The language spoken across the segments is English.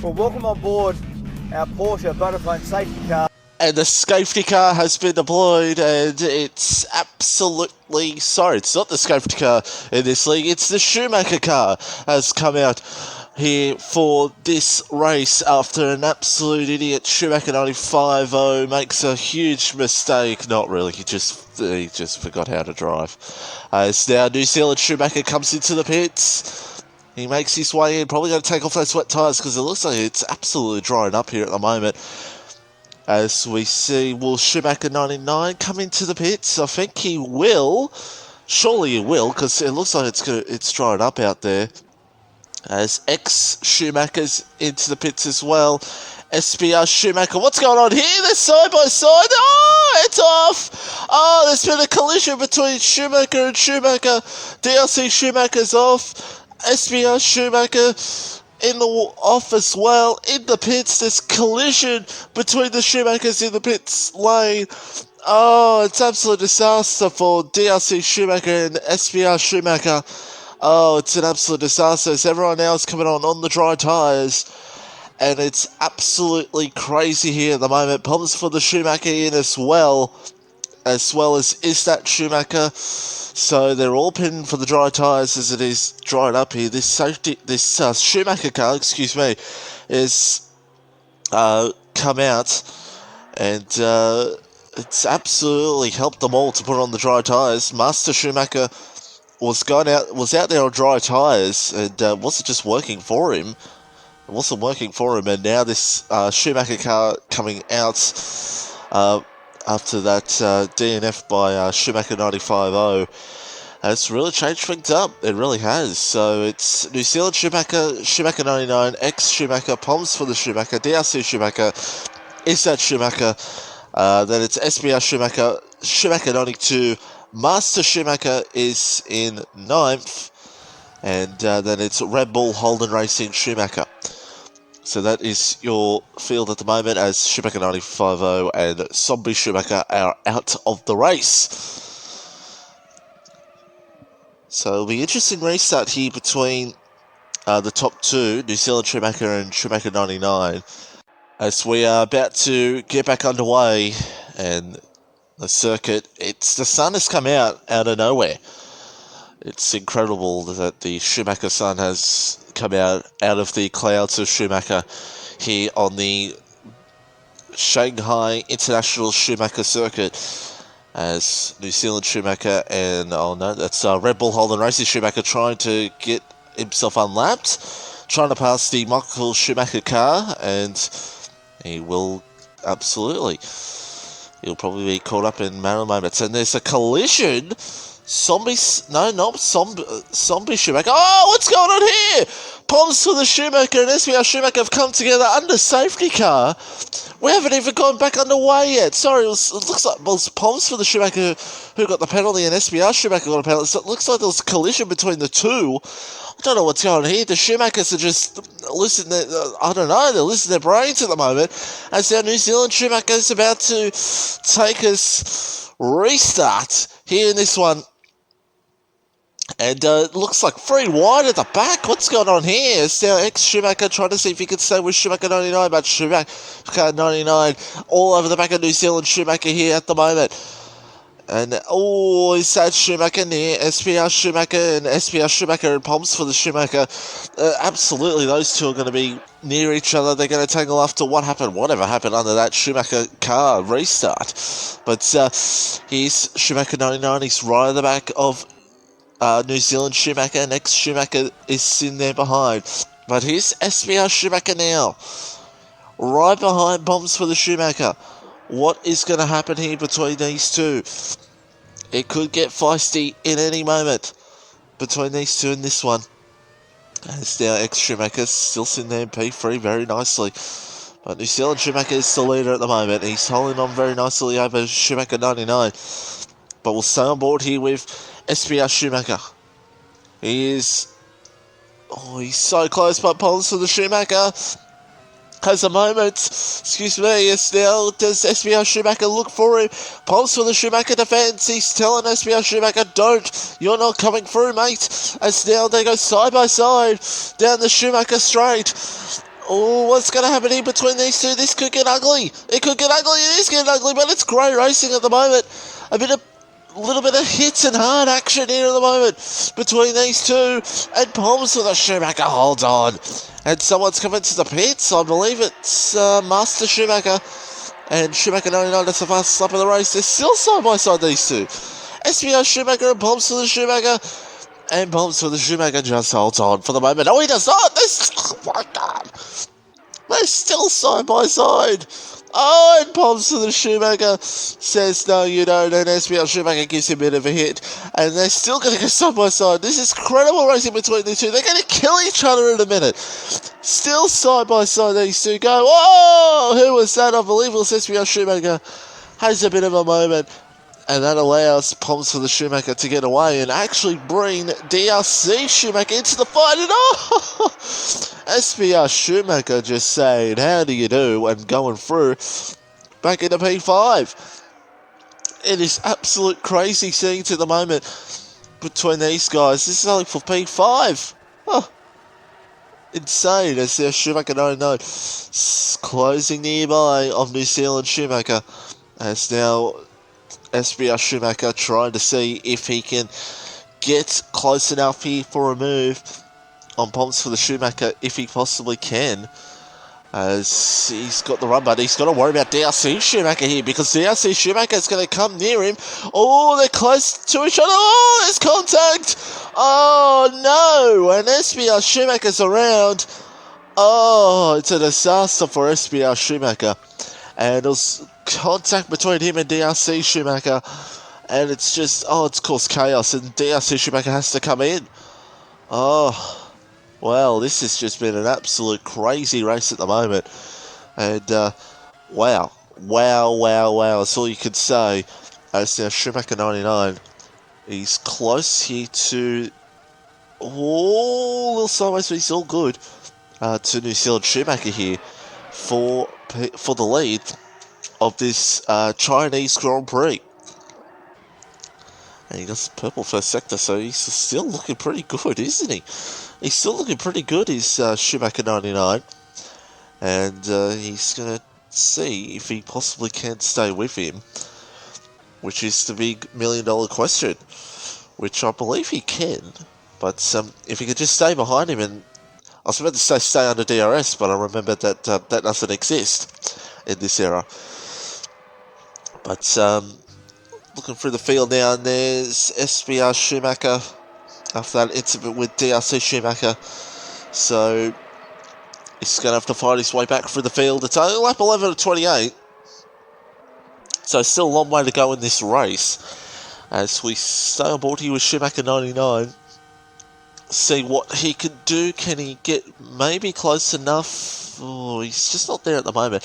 Well, welcome on board our Porsche Vodafone safety car. And the safety car has been deployed, and it's absolutely... Sorry, it's not the safety car in this league, it's the Schumacher car has come out here for this race after an absolute idiot. Schumacher 95.0 makes a huge mistake. Not really, he just forgot how to drive. As now New Zealand Schumacher comes into the pits. He makes his way in, probably going to take off those wet tyres because it looks like it's absolutely drying up here at the moment. As we see, will Schumacher 99 come into the pits? I think he will. Surely he will, because it looks like it's drying up out there. As ex-Schumacher's into the pits as well. SBR Schumacher, what's going on here? They're side by side. Oh, it's off. Oh, there's been a collision between Schumacher and Schumacher. DLC Schumacher's off. SBR Schumacher in the off as well. In the pits, there's collision between the Schumachers in the pits lane. Oh, it's absolute disaster for DLC Schumacher and SBR Schumacher. Oh, it's an absolute disaster as everyone now is coming on the dry tyres. And it's absolutely crazy here at the moment. Problems for the Schumacher in as well as is that Schumacher. So they're all pinned for the dry tyres as it is dried up here. This Schumacher car, is come out, and it's absolutely helped them all to put on the dry tyres. Master Schumacher was out there on dry tyres, and wasn't just working for him. It wasn't working for him, and now this Schumacher car coming out after that DNF by Schumacher 95.0 has really changed things up. It really has. So it's New Zealand Schumacher, Schumacher 99, ex-Schumacher, Poms for the Schumacher, DRC Schumacher, is that Schumacher, then it's SBR Schumacher, Schumacher 92, Master Schumacher is in 9th, and then it's Red Bull Holden Racing Schumacher. So that is your field at the moment as Schumacher 95.0 and Zombie Schumacher are out of the race. So it'll be an interesting restart here between the top two, New Zealand Schumacher and Schumacher 99, as we are about to get back underway. And the circuit, the sun has come out of nowhere. It's incredible that the Schumacher sun has come out of the clouds of Schumacher here on the Shanghai International Schumacher Circuit, as New Zealand Schumacher and, that's Red Bull Holden Racing Schumacher trying to get himself unlapped, trying to pass the Michael Schumacher car, and he will absolutely, he'll probably be caught up in matter of moments. And there's a collision. Zombie Schumacher. Oh, what's going on here? Poms for the Schumacher and SBR Schumacher have come together under safety car. We haven't even gone back underway yet. Sorry, it looks like it was Poms for the Schumacher who got the penalty and SBR Schumacher got a penalty. So it looks like there was a collision between the two. I don't know what's going on here. The Schumachers are just losing their, they're losing their brains at the moment, as our New Zealand Schumacher is about to take us restart here in this one. And it looks like 3 wide at the back. What's going on here? It's now ex-Schumacher trying to see if he can stay with Schumacher 99, but Schumacher 99 all over the back of New Zealand Schumacher here at the moment. And, is that Schumacher near SPR Schumacher and SPR Schumacher and Poms for the Schumacher? Absolutely, those two are going to be near each other. They're going to tangle after whatever happened under that Schumacher car restart. But here's Schumacher 99. He's right at the back of New Zealand Schumacher, and ex-Schumacher is sitting there behind. But here's SBR Schumacher now, right behind Poms for the Schumacher. What is going to happen here between these two? It could get feisty in any moment between these two and this one. As now ex-Schumacher still sitting there in P3 very nicely. But New Zealand Schumacher is the leader at the moment. He's holding on very nicely over Schumacher 99. But we'll stay on board here with SBR Schumacher. He's so close, but Poms for the Schumacher has a moment. Yes, now does SBR Schumacher look for him? Poms for the Schumacher defense. He's telling SBR Schumacher, don't, you're not coming through, mate. As now they go side by side down the Schumacher straight. Oh, what's going to happen here between these two? This could get ugly. It could get ugly. It is getting ugly, but it's great racing at the moment. A little bit of hits and hard action here at the moment between these two. And Palms for the Schumacher holds on. And someone's come into the pits. I believe it's Master Schumacher. And Schumacher 99, that's the fastest lap of the race. They're still side by side, these two. SBR Schumacher and Palms for the Schumacher. And Palms for the Schumacher just holds on for the moment. No, he does not. Oh my God. They're still side by side. Oh, and Palms for the Schumacher says, no, you don't. And SBR Schumacher gives him a bit of a hit. And they're still going to go side by side. This is incredible racing between the two. They're going to kill each other in a minute. Still side by side, these two go. Whoa! Who was that? I believe it was SBR Schumacher. Has a bit of a moment. And that allows Palms for the Schumacher to get away and actually bring DRC Schumacher into the fight. And oh! SBR Schumacher just saying, how do you do? And going through back into P5. It is absolute crazy scenes at the moment between these guys. This is only for P5. Oh, insane as their Schumacher 99 closing nearby of New Zealand Schumacher. As now SBR Schumacher trying to see if he can get close enough here for a move on Palms for the Schumacher, if he possibly can. As he's got the run, but he's got to worry about DRC Schumacher here, because DRC Schumacher is going to come near him. Oh, they're close to each other. Oh, there's contact. Oh, no. And SBR Schumacher's around. Oh, it's a disaster for SBR Schumacher. And it was contact between him and DRC Schumacher. And it's just, it's caused chaos. And DRC Schumacher has to come in. Oh, well, this has just been an absolute crazy race at the moment. And, wow. That's all you could say. As now Schumacher 99, he's close here to, a little sideways, but he's all good. To New Zealand Schumacher here for the lead of this Chinese Grand Prix. And he got purple first sector, so he's still looking pretty good, isn't he? He's still looking pretty good, is Schumacher 99. And he's going to see if he possibly can stay with him, which is the big $1 million question, which I believe he can. But if he could just stay behind him, and I was about to say stay under DRS, but I remembered that that doesn't exist in this era. But looking through the field now, and there's SBR Schumacher after that incident with DRC Schumacher. So he's going to have to fight his way back through the field. It's only lap 11 of 28. So still a long way to go in this race. As we stay on board here with Schumacher 99. See what he can do. Can he get maybe close enough? Oh, he's just not there at the moment.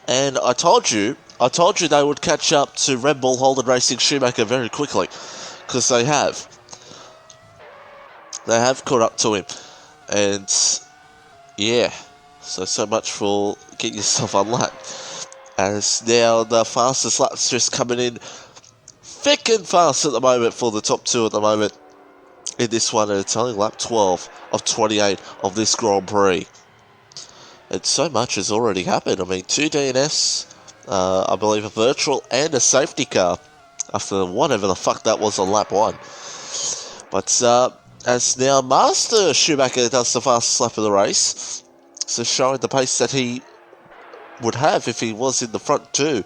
And I told you they would catch up to Red Bull Holden Racing Schumacher very quickly, because they have. They have caught up to him. And yeah, so much for getting yourself unlapped. As now the fastest laps just coming in thick and fast at the moment for the top two at the moment in this one, and it's only lap 12 of 28 of this Grand Prix. And so much has already happened. I mean, 2 DNFs, I believe a virtual and a safety car after whatever the fuck that was on lap 1. But as now Master Schumacher does the fastest lap of the race, so showing the pace that he would have if he was in the front too.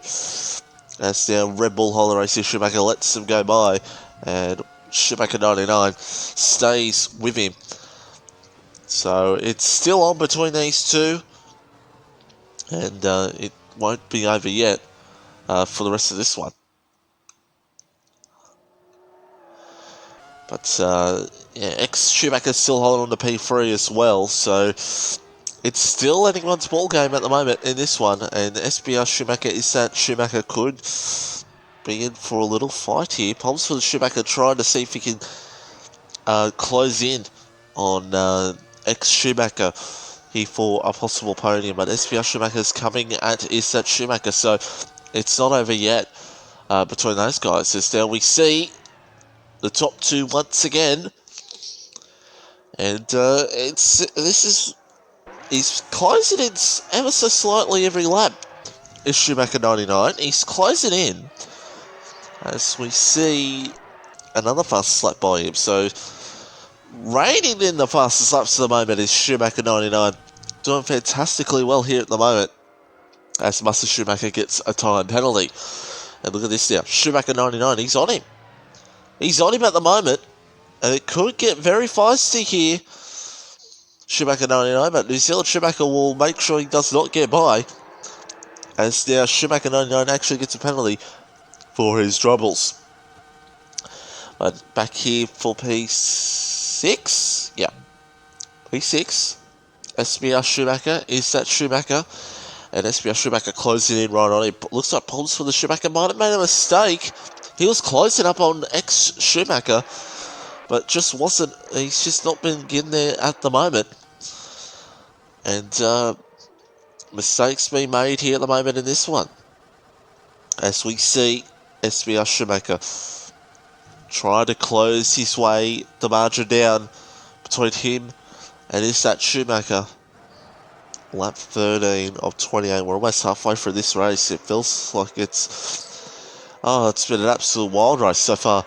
As now Red Bull Holden Racing Schumacher lets him go by, and Schumacher 99 stays with him. So it's still on between these two, and it won't be over yet for the rest of this one. But yeah, ex-Schumacher's still holding on to P3 as well, so it's still anyone's ball game at the moment in this one, and SBR Schumacher is that Schumacher could be in for a little fight here. Palms for the Schumacher trying to see if he can close in on ex-Schumacher here for a possible podium, but SBR Schumacher's coming at Isat Schumacher, so it's not over yet between those guys. As now we see the top two once again, and this is He's closing in ever so slightly every lap. Is Schumacher 99. He's closing in as we see another fast lap by him. So reigning in the fastest laps at the moment is Schumacher 99. Doing fantastically well here at the moment as Master Schumacher gets a time penalty. And look at this now. Schumacher 99, he's on him. He's on him at the moment. And it could get very feisty here. Schumacher 99, but New Zealand Schumacher will make sure he does not get by. As now Schumacher 99 actually gets a penalty for his troubles. But back here for P6. Yeah. P6. SBR Schumacher. Is that Schumacher? And SBR Schumacher closing in right on him. Looks like problems for the Schumacher. Might have made a mistake. He was closing up on ex-Schumacher. But just wasn't. He's just not been getting there at the moment. And mistakes being made here at the moment in this one. As we see SBR Schumacher try to close his way, the margin down between him and is that Schumacher. Lap 13 of 28. We're almost halfway through this race. It feels like it's been an absolute wild race so far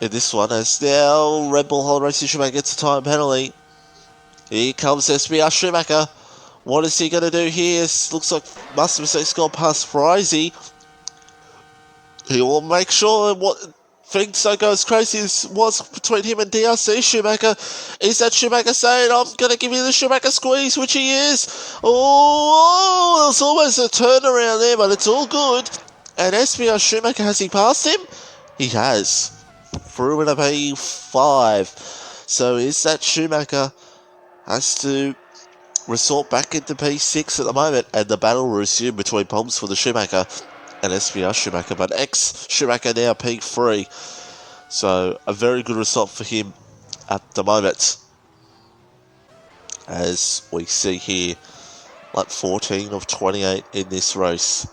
in this one. As now Red Bull Holland Racing Schumacher gets a time penalty. Here comes SBR Schumacher. What is he going to do here? Looks like Master Mistake's gone past Frizy. He will make sure what things don't go as crazy as was between him and DRC Schumacher. Is that Schumacher saying, I'm going to give you the Schumacher squeeze, which he is. Oh, there's almost a turnaround there, but it's all good. And SBR Schumacher, has he passed him? He has. Through in a P5. So is that Schumacher has to resort back into P6 at the moment, and the battle will resume between problems for the Schumacher and SBR Schumacher, but ex-Schumacher now P3. So a very good result for him at the moment. As we see here, lap 14 of 28 in this race.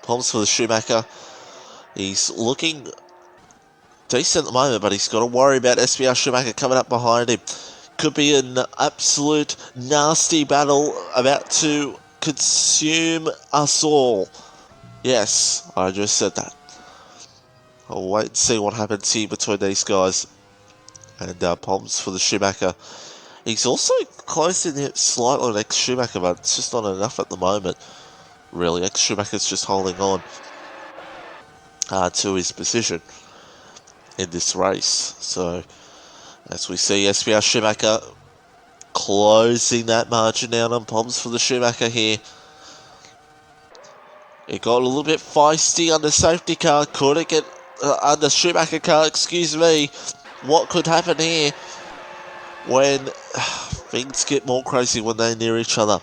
Problems for the Schumacher. He's looking decent at the moment, but he's got to worry about SBR Schumacher coming up behind him. Could be an absolute nasty battle about to consume us all. Yes, I just said that. I'll wait and see what happens here between these guys. And problems for the Schumacher. He's also closing it slightly on ex-Schumacher, but it's just not enough at the moment. Really, ex-Schumacher's just holding on to his position in this race. So, as we see SBR Schumacher closing that margin down on problems for the Schumacher here. It got a little bit feisty under safety car. Couldn't get under Schumacher car, excuse me. What could happen here when things get more crazy when they're near each other?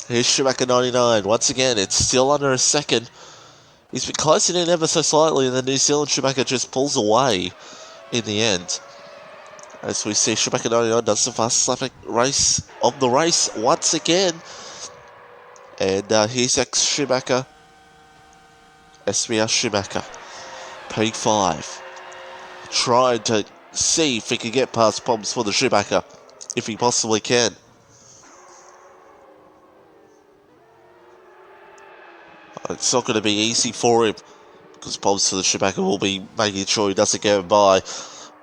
Here's Schumacher 99. Once again, it's still under a second. He's been closing in ever so slightly, and the New Zealand Schumacher just pulls away in the end. As we see Schumacher 99 does the fastest race of the race once again. And here's ex-Schumacher. SBR Schumacher, P5, trying to see if he can get past problems for the Schumacher, if he possibly can. It's not going to be easy for him, because problems for the Schumacher will be making sure he doesn't get by.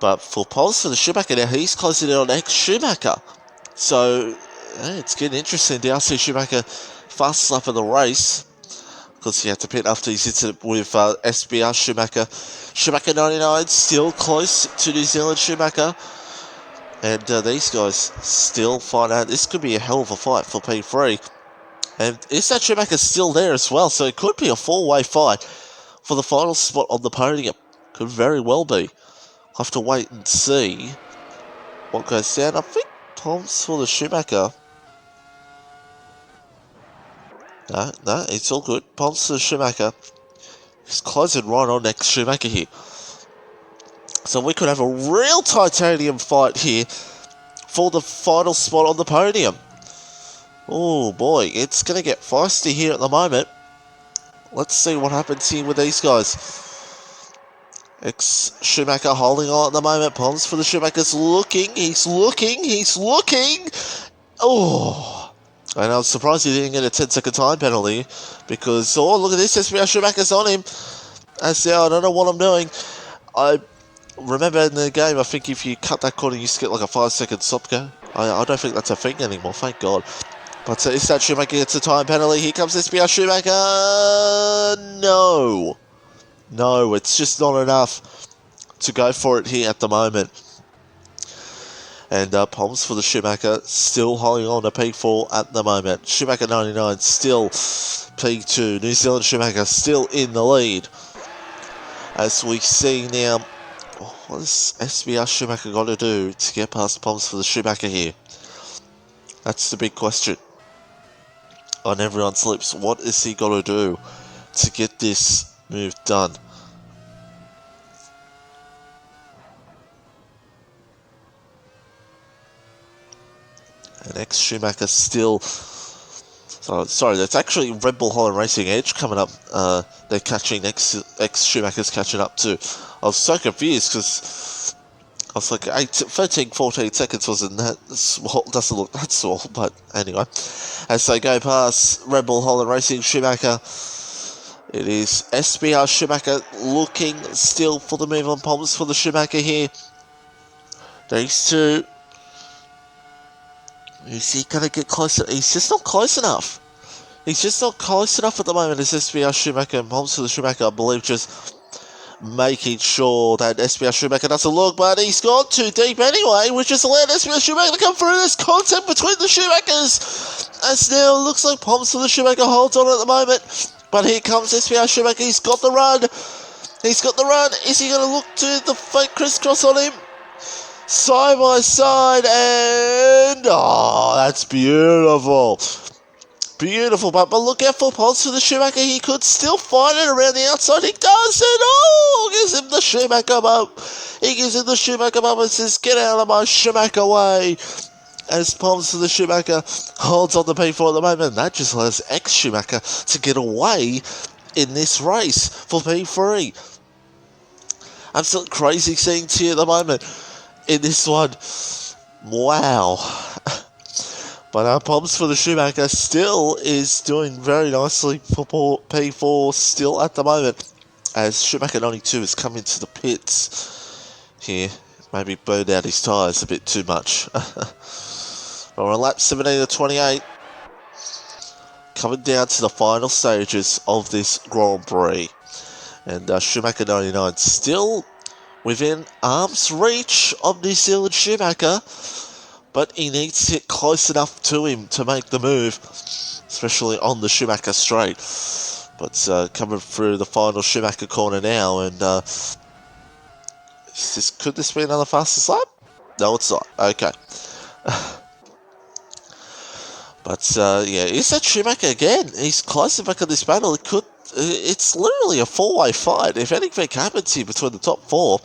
But for problems for the Schumacher now, he's closing in on ex-Schumacher. So, it's getting interesting. DRC Schumacher, fastest lap of the race, because he had to pit after his incident with SBR Schumacher. Schumacher 99 still close to New Zealand Schumacher. And these guys still find out this could be a hell of a fight for P3. And is that Schumacher still there as well? So it could be a four-way fight for the final spot on the podium. Could very well be. I'll have to wait and see what goes down. I think Tom's for the Schumacher. No, it's all good. Ponce to Schumacher. He's closing right on next Schumacher here. So we could have a real titanium fight here for the final spot on the podium. Oh boy, it's going to get feisty here at the moment. Let's see what happens here with these guys. Ex-Schumacher holding on at the moment. Ponce for the Schumacher's looking. He's looking. Oh. And I was surprised he didn't get a 10-second time penalty because, oh, look at this, SBR Schumacher's on him. As now, I don't know what I'm doing. I remember in the game, I think if you cut that corner, you just get like a 5-second stop go. I don't think that's a thing anymore, thank God. But is that Schumacher gets a time penalty? Here comes SBR Schumacher. No. No, it's just not enough to go for it here at the moment. And Poms for the Schumacher, still holding on to P4 at the moment. Schumacher 99 still P2. New Zealand Schumacher still in the lead. As we see now, what has SBR Schumacher got to do to get past Poms for the Schumacher here? That's the big question on everyone's lips. What has he got to do to get this move done? And ex-Schumacher still... sorry, that's actually Red Bull Holland Racing Edge coming up. They're catching ex-Schumacher's catching up too. I was so confused because I was like, 13, 14 seconds wasn't that small. Doesn't look that small, but anyway. As they go past Red Bull Holland Racing Schumacher, it is SBR Schumacher looking still for the move on Poms for the Schumacher here. These two... Is he going to get closer? He's just not close enough. He's just not close enough at the moment as SBR Schumacher and Poms for the Schumacher, I believe, just making sure that SBR Schumacher doesn't look, but he's gone too deep anyway, which has allowed SBR Schumacher to come through. There's contact between the Schumachers. As now it looks like Poms for the Schumacher holds on at the moment. But here comes SBR Schumacher. He's got the run. He's got the run. Is he going to look to the fake crisscross on him? Side by side, and oh, that's beautiful. Beautiful, but look out for Poms for the Schumacher. He could still find it around the outside. He does it. Oh, gives him the Schumacher bump. He gives him the Schumacher bump and says, get out of my Schumacher way. As Poms for the Schumacher holds on the P4 at the moment. That just allows ex-Schumacher to get away in this race for P3. Absolute crazy scenes here at the moment in this one. Wow. But Poms for the Schumacher still is doing very nicely for P4 still at the moment. As Schumacher 92 has come into the pits here. Maybe burned out his tyres a bit too much. We're on lap 17 to 28. Coming down to the final stages of this Grand Prix. And Schumacher 99 still within arm's reach of New Zealand Schumacher, but he needs to get close enough to him to make the move, especially on the Schumacher straight. But coming through the final Schumacher corner now, and could this be another fastest lap? No, it's not. Okay. But yeah, is that Schumacher again? He's close back on this battle. It's literally a four-way fight. If anything happens here between the top four,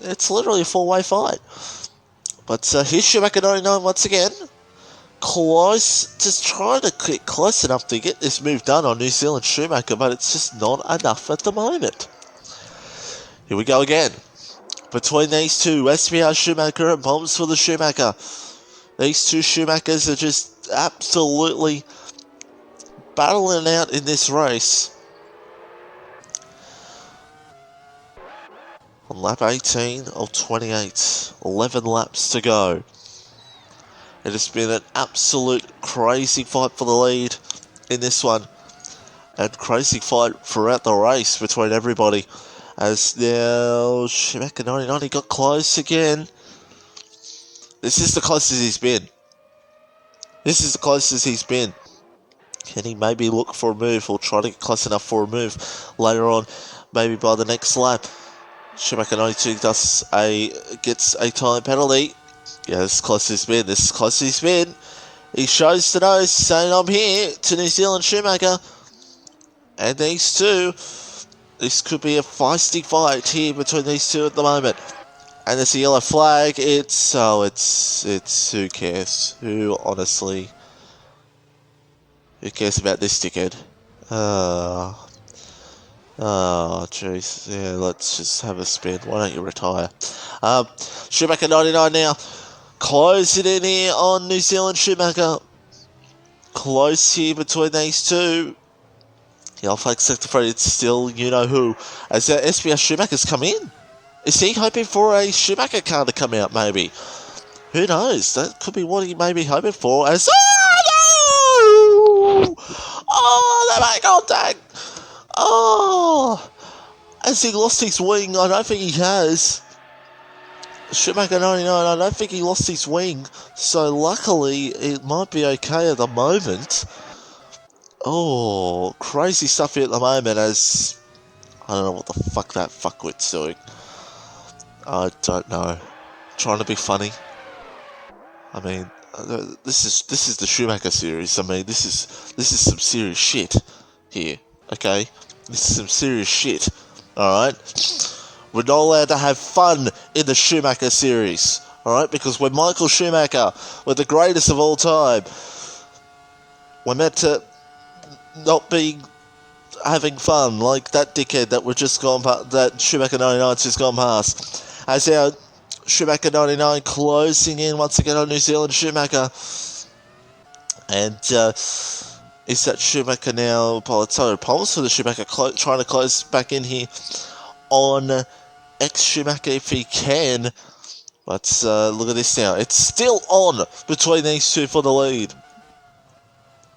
it's literally a four-way fight. But here's Schumacher 99 once again. Close, just trying to get close enough to get this move done on New Zealand Schumacher, but it's just not enough at the moment. Here we go again. Between these two, SBR Schumacher and Poms for the Schumacher. These two Schumachers are just absolutely battling out in this race. On lap 18 of 28, 11 laps to go. It has been an absolute crazy fight for the lead in this one. And crazy fight throughout the race between everybody. As now Schumacher 99, he got close again. This is the closest he's been. This is the closest he's been. Can he maybe look for a move or try to get close enough for a move later on? Maybe by the next lap. Schumacher 92 gets a time penalty. Yeah, this is close as he's been. This is close as he's been. He shows the nose, saying I'm here to New Zealand Schumacher. And these two, this could be a feisty fight here between these two at the moment. And there's a yellow flag. It's who cares? Who cares about this dickhead? Oh, jeez. Yeah, let's just have a spin. Why don't you retire? Schumacher 99 now. Closing in here on New Zealand Schumacher. close here between these two. The Alpha Sector 3, it's still you-know-who. As SBS Schumacher's come in. Is he hoping for a Schumacher car to come out, maybe? Who knows? That could be what he may be hoping for. As... Oh, no! Oh, they make contact! Oh! Has he lost his wing? I don't think he has. Schumacher 99, I don't think he lost his wing. So luckily, it might be okay at the moment. Oh, crazy stuff here at the moment as... I don't know what the fuck that fuckwit's doing. I don't know. Trying to be funny. I mean, this is the Schumacher series. I mean, this is some serious shit here. Okay, this is some serious shit. All right, we're not allowed to have fun in the Schumacher series. All right, because we're Michael Schumacher. We're the greatest of all time. We're meant to not be having fun like that dickhead that we're just gone past, that Schumacher 99's just gone past. As our Schumacher 99 closing in once again on New Zealand Schumacher. And is that Schumacher now? Sorry, Palms for the Schumacher trying to close back in here on ex-Schumacher if he can. But look at this now. It's still on between these two for the lead.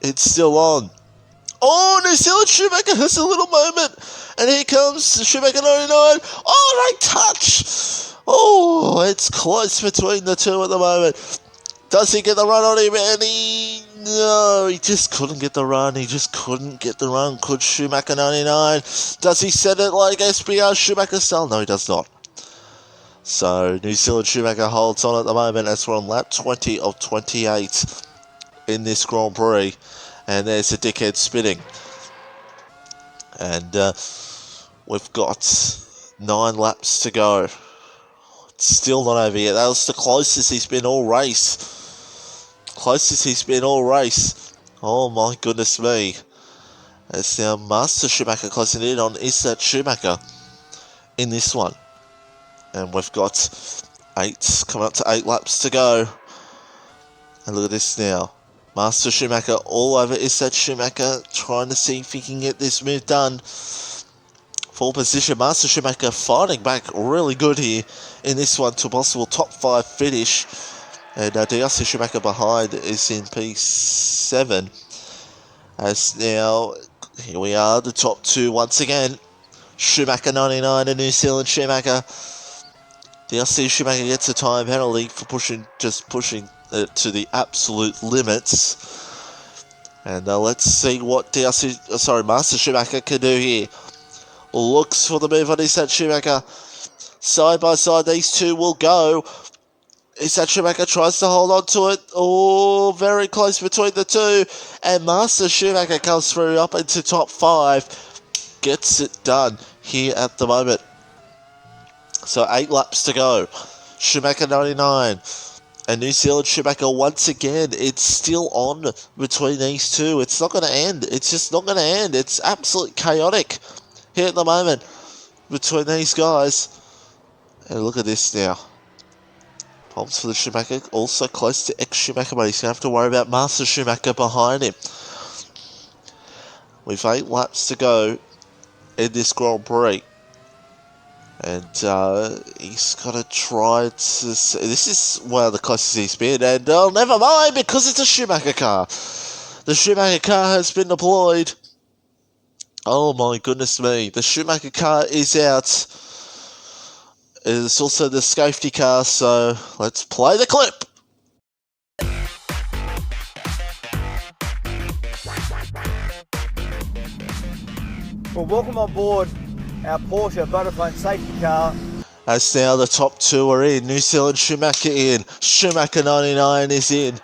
It's still on. Oh, New Zealand Schumacher has a little moment. And here comes Schumacher 99. Oh, they touch. Oh, it's close between the two at the moment. Does he get the run on him? And no, he just couldn't get the run. He just couldn't get the run. Could Schumacher 99? Does he set it like SBR Schumacher style? No, he does not. So, New Zealand Schumacher holds on at the moment as we're on lap 20 of 28 in this Grand Prix. And there's the dickhead spinning. And we've got 9 laps to go. It's still not over yet. That was the closest he's been all race. Closest he's been all race. Oh my goodness me. It's now Master Schumacher closing in on Is That Schumacher in this one. And we've got coming up to 8 laps to go. And look at this now. Master Schumacher all over Is That Schumacher, trying to see if he can get this move done. Full position, Master Schumacher fighting back really good here in this one to a possible top 5 finish. And DRC Schumacher behind is in P7. As now, here we are, the top 2 once again. Schumacher 99 and New Zealand Schumacher. DRC Schumacher gets a time penalty for pushing it to the absolute limits. And let's see what Master Schumacher can do here. Looks for the move on Is That Schumacher. Side by side, these two will go. Is That Schumacher tries to hold on to it. Oh, very close between the two. And Master Schumacher comes through up into top 5. Gets it done here at the moment. So 8 laps to go. Schumacher 99. And New Zealand Schumacher once again. It's still on between these two. It's not going to end. It's just not going to end. It's absolutely chaotic here at the moment between these guys. And look at this now. Palms for the Schumacher, also close to ex-Schumacher, but he's going to have to worry about Master Schumacher behind him. We've 8 laps to go in this Grand Prix. And he's got to try to... This is one of the closest he's been. And never mind, because it's a Schumacher car. The Schumacher car has been deployed. Oh my goodness me. The Schumacher car is out. It's also the safety car, so let's play the clip. Well, welcome on board our Porsche Vodafone safety car. As now the top 2 are in. New Zealand Schumacher in. Schumacher 99 is in.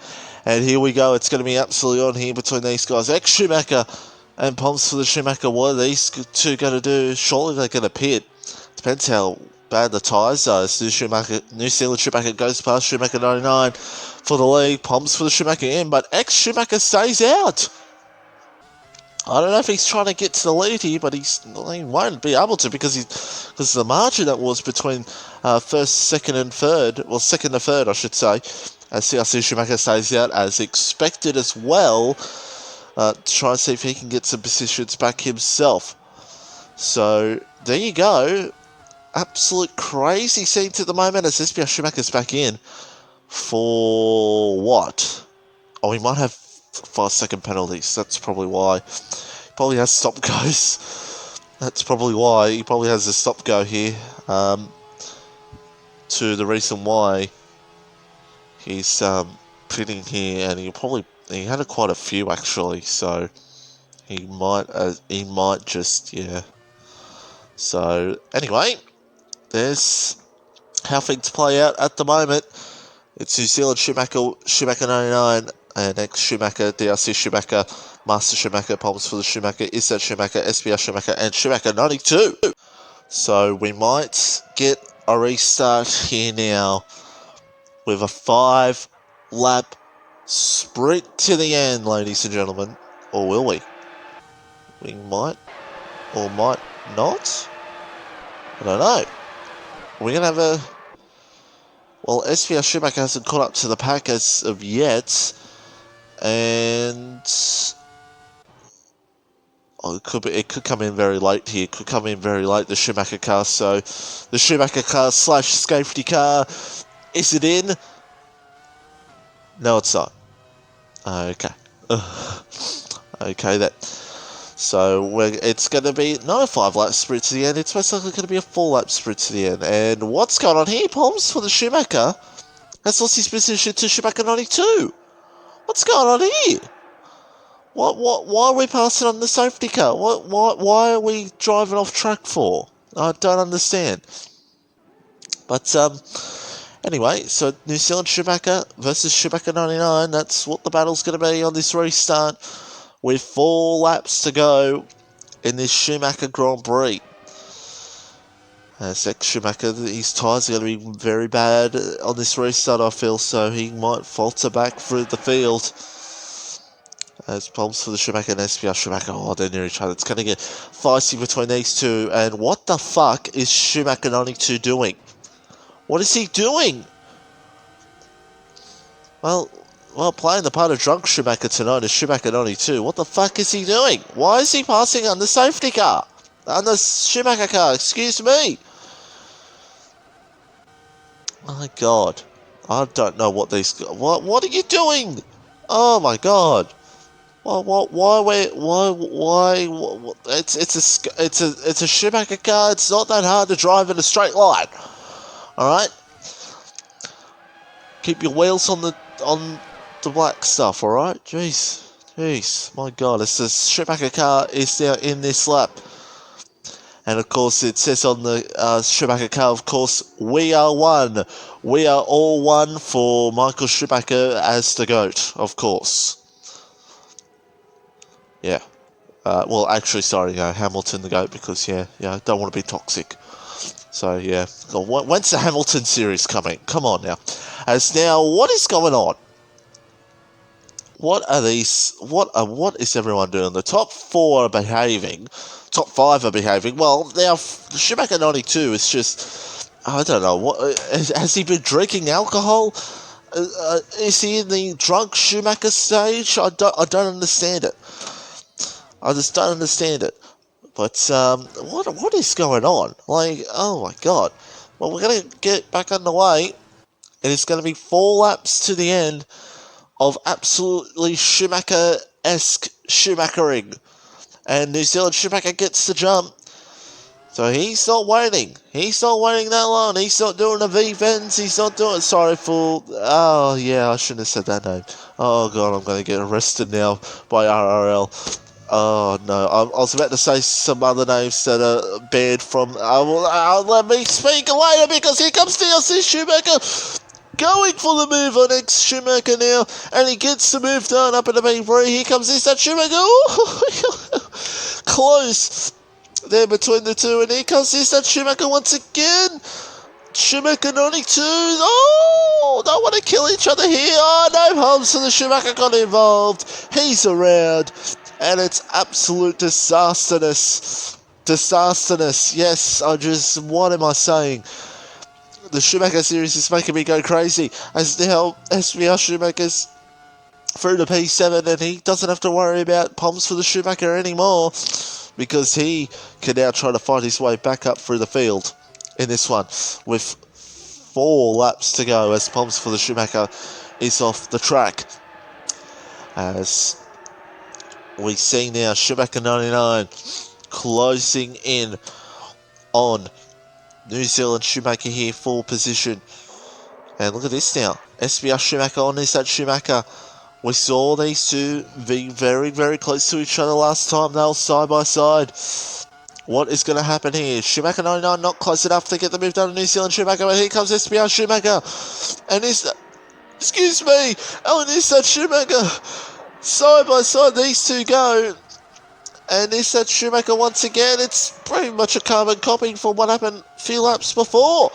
And here we go. It's going to be absolutely on here between these guys. Ex-Schumacher and Palms for the Schumacher. What are these two going to do? Surely they're going to pit. Depends how bad the tyres are. New Zealand Schumacher goes past Schumacher 99 for the lead. Palms for the Schumacher in. But ex-Schumacher stays out. I don't know if he's trying to get to the lead here, but he won't be able to because the margin that was between first, second and third, well, second to third, I should say, as CRC Schumacher stays out as expected as well, to try and see if he can get some positions back himself. So there you go. Absolute crazy scenes at the moment as SBR Schumacher's back in for what? Oh, he might have 5-second penalties. That's probably why. He probably has stop goes. That's probably why. He probably has a stop go here. To the reason why he's pitting here, and he had quite a few actually. So he might just So anyway, there's how things play out at the moment. It's New Zealand Schumacher 99, and ex-Schumacher, DRC Schumacher, Master Schumacher, Palms for the Schumacher, Isat Schumacher, SBR Schumacher, and Schumacher 92. So we might get a restart here now with a 5-lap sprint to the end, ladies and gentlemen. Or will we? We might, or might not. I don't know. We're going to have a... Well, SVR Schumacher hasn't caught up to the pack as of yet. And... Oh, it could come in very late here. It could come in very late, the Schumacher car. So, the Schumacher car / safety car. Is it in? No, it's not. Okay. Okay, then. So, it's going to be not a 5-lap sprint to the end. It's most likely going to be a 4-lap sprint to the end. And what's going on here? Palms for the Schumacher has lost his position to Schumacher 92. What's going on here? Why are we passing on the safety car? Why are we driving off track for? I don't understand. But, anyway, so New Zealand Schumacher versus Schumacher 99, that's what the battle's going to be on this restart, with 4 laps to go in this Schumacher Grand Prix. As ex-Schumacher, his tyres are going to be very bad on this restart, I feel, so he might falter back through the field. As problems for the Schumacher and SBR Schumacher. Oh, they're near each other. It's going to get feisty between these two. And what the fuck is Schumacher 92 doing? What is he doing? Well, playing the part of drunk Schumacher tonight is Schumacher 92. What the fuck is he doing? Why is he passing on the safety car? On the Schumacher car, excuse me. My God. I don't know what these... What are you doing? Oh my God. It's a Schumacher car. It's not that hard to drive in a straight line. All right. Keep your wheels on the black stuff. All right. Jeez. My God, it's the Schumacher car is now in this lap, and of course it says on the Schumacher car, of course, we are one. We are all one for Michael Schumacher as the GOAT, of course. Yeah. Well, actually, sorry, Hamilton the GOAT, because, I don't want to be toxic. So, yeah. When's the Hamilton series coming? Come on now. As now, what is going on? What are these... What is everyone doing? The top 4 are behaving. Top 5 are behaving. Well, now, Schumacher 92 is just... I don't know. What has he been drinking alcohol? Is he in the drunk Schumacher stage? I don't understand it. I just don't understand it. But, what is going on? Like, oh my God. Well, we're going to get back underway, and it's going to be 4 laps to the end of absolutely Schumacher-esque Schumachering. And New Zealand Schumacher gets the jump. So he's not waiting. He's not waiting that long. He's not doing the V-bends. He's not doing... Sorry for... Oh, yeah, I shouldn't have said that name. Oh, God, I'm going to get arrested now by RRL. Oh, no. I was about to say some other names that are banned from... let me speak later, because here comes DLC Schumacher going for the move on ex-Schumacher now, and he gets the move done up in the B3. Here comes this, that Schumacher. Close there between the two, and here comes this, that Schumacher once again. Schumacher 92. Oh, don't want to kill each other here. Oh, no harm, so the Schumacher got involved. He's around. And it's absolute disasterness. Yes, what am I saying? The Schumacher series is making me go crazy, as now SVR Schumacher's through the P7 and he doesn't have to worry about problems for the Schumacher anymore, because he can now try to fight his way back up through the field in this one with 4 laps to go as problems for the Schumacher is off the track. As we see now Schumacher 99 closing in on New Zealand Schumacher here for position. And look at this now. SBR Schumacher on this, that Schumacher. We saw these two be very, very close to each other last time. They were side by side. What is going to happen here? Schumacher 99 not close enough to get the move done to New Zealand Schumacher. But here comes SBR Schumacher. And this, excuse me, Alan is that Schumacher. Side by side these two go. And is that Schumacher once again. It's pretty much a carbon copy from what happened a few laps before.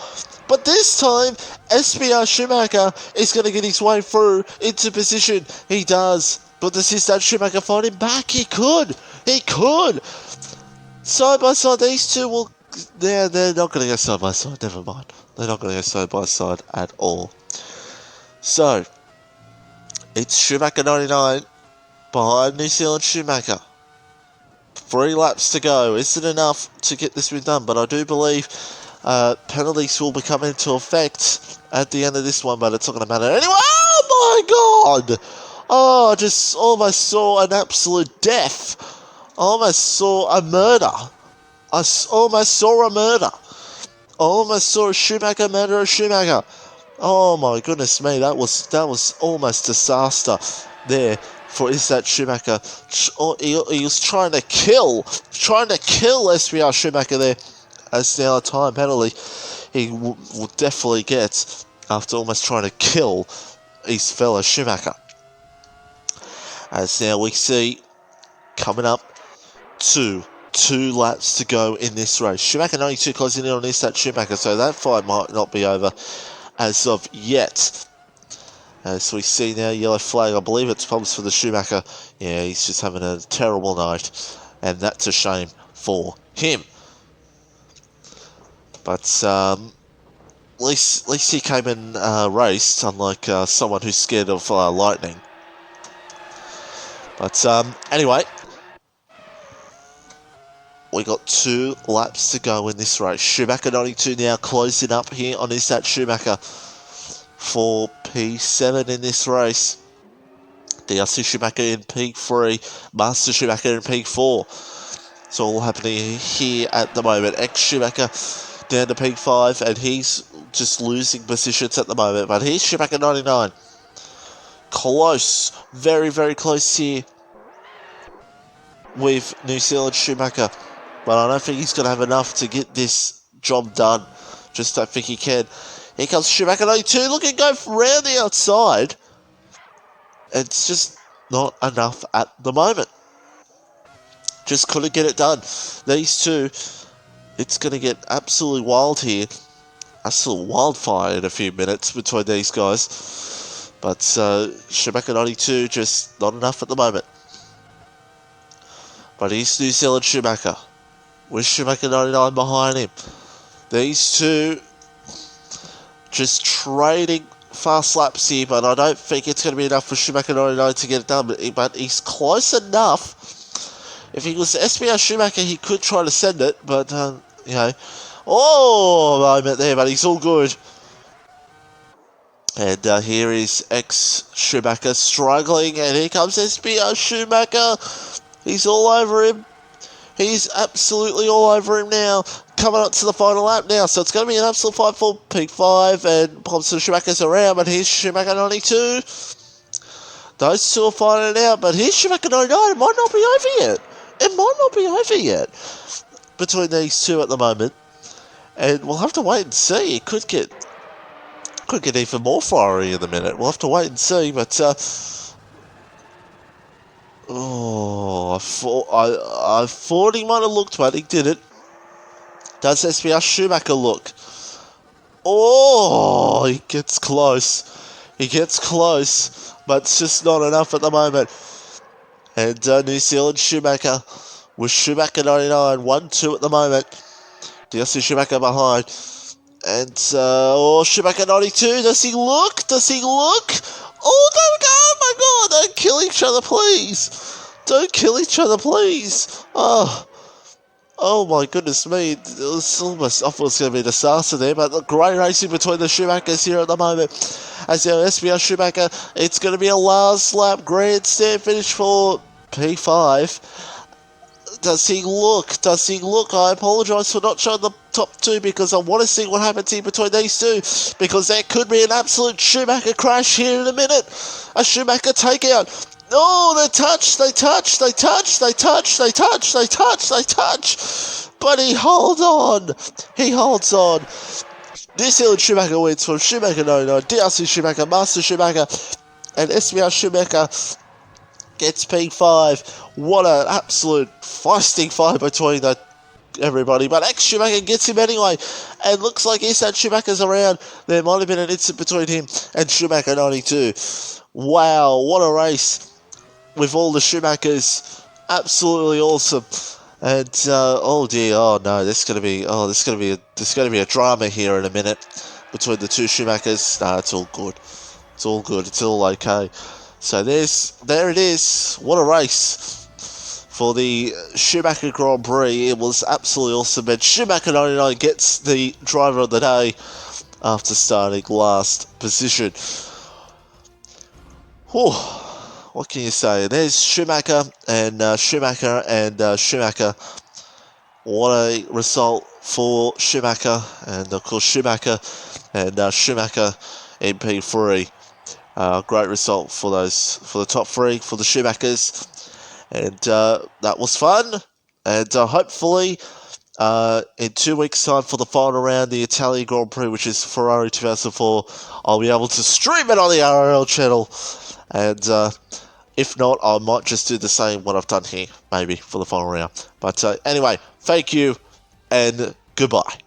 But this time, SBR Schumacher is going to get his way through into position. He does. But does his dad Schumacher fight him back? He could. He could. Side by side, these two will... They're not going to go side by side. Never mind. They're not going to go side by side at all. So, it's Schumacher 99 behind New Zealand Schumacher. 3 laps to go. Isn't enough to get this bit done, but I do believe penalties will be coming into effect at the end of this one, but it's not going to matter anyway. Oh my god! Oh, I just almost saw an absolute death. I almost saw a murder. I almost saw a murder. I almost saw a Schumacher murder a Schumacher. Oh my goodness me, that was almost disaster there. For is that Schumacher? He was trying to kill SVR Schumacher there. As now a time penalty he will definitely get after almost trying to kill his fellow Schumacher. As now we see coming up to 2 laps to go in this race. Schumacher 92 closing in on this that Schumacher, so that fight might not be over as of yet. As we see now, yellow flag, I believe it's problems for the Schumacher. Yeah, he's just having a terrible night, and that's a shame for him. But at least he came and raced, unlike someone who's scared of lightning. But anyway, we got 2 laps to go in this race. Schumacher 92 now closing up here on his that Schumacher for P7 in this race. DRC Schumacher in P3, Master Schumacher in P4. It's all happening here at the moment. Ex Schumacher down to P5, and he's just losing positions at the moment. But here's Schumacher 99. Close, very, very close here with New Zealand Schumacher. But I don't think he's going to have enough to get this job done. Just don't think he can. Here comes Schumacher 92, looking to go round the outside. It's just not enough at the moment. Just couldn't get it done. These two, it's going to get absolutely wild here. Absolute wildfire in a few minutes between these guys. But Schumacher 92, just not enough at the moment. But here's New Zealand Schumacher, with Schumacher 99 behind him. These two just trading fast laps here, but I don't think it's going to be enough for Schumacher 99 to get it done. But he's close enough. If he was SBR Schumacher, he could try to send it, but, you know. Oh, moment there, but he's all good. And here is ex-Schumacher struggling, and here comes SBR Schumacher. He's all over him. He's absolutely all over him now. Coming up to the final lap now, so it's going to be an absolute fight for P5, and Thompson Schumacher's around, but here's Schumacher 92. Those two are fighting it out, but here's Schumacher 99. It might not be over yet. It might not be over yet between these two at the moment. And we'll have to wait and see. It could get even more fiery in a minute. We'll have to wait and see, but I thought he might have looked, but he didn't. Does SBR Schumacher look? Oh, he gets close. He gets close, but it's just not enough at the moment. And New Zealand Schumacher with Schumacher 99, 1-2 at the moment. DRC Schumacher behind. And, Schumacher 92, does he look? Does he look? Oh, don't go! Oh my god, don't kill each other, please! Don't kill each other, please! Oh my goodness me, it was almost, I thought it was going to be a disaster there, but the great racing between the Schumachers here at the moment. As our SBR Schumacher, it's going to be a last lap grandstand finish for P5. Does he look? Does he look? I apologise for not showing the top two because I want to see what happens here between these two, because there could be an absolute Schumacher crash here in a minute. A Schumacher takeout. Oh, they touch, they touch, they touch, they touch, they touch, they touch, they touch. But he holds on. He holds on. This Ellen Schumacher wins from Schumacher 99, DRC Schumacher, Master Schumacher, and SBR Schumacher gets P5. What an absolute feisty fight between everybody. But X Schumacher gets him anyway. And looks like Isan Schumacher's around. There might have been an incident between him and Schumacher 92. Wow, what a race with all the Schumachers. Absolutely awesome. And oh dear, oh no, there's gonna be a drama here in a minute between the two Schumachers. Nah, it's all good. It's all good. It's all okay. So there it is. What a race for the Schumacher Grand Prix. It was absolutely awesome. And Schumacher 99 gets the driver of the day after starting last position. Whew. What can you say? There's Schumacher and Schumacher and Schumacher. What a result for Schumacher, and of course Schumacher and Schumacher in P3. Great result for the top three, for the Schumachers, and that was fun. And hopefully, in 2 weeks' time for the final round, the Italian Grand Prix, which is Ferrari 2004, I'll be able to stream it on the RRL channel. And if not, I might just do the same what I've done here, maybe for the final round. But anyway, thank you and goodbye.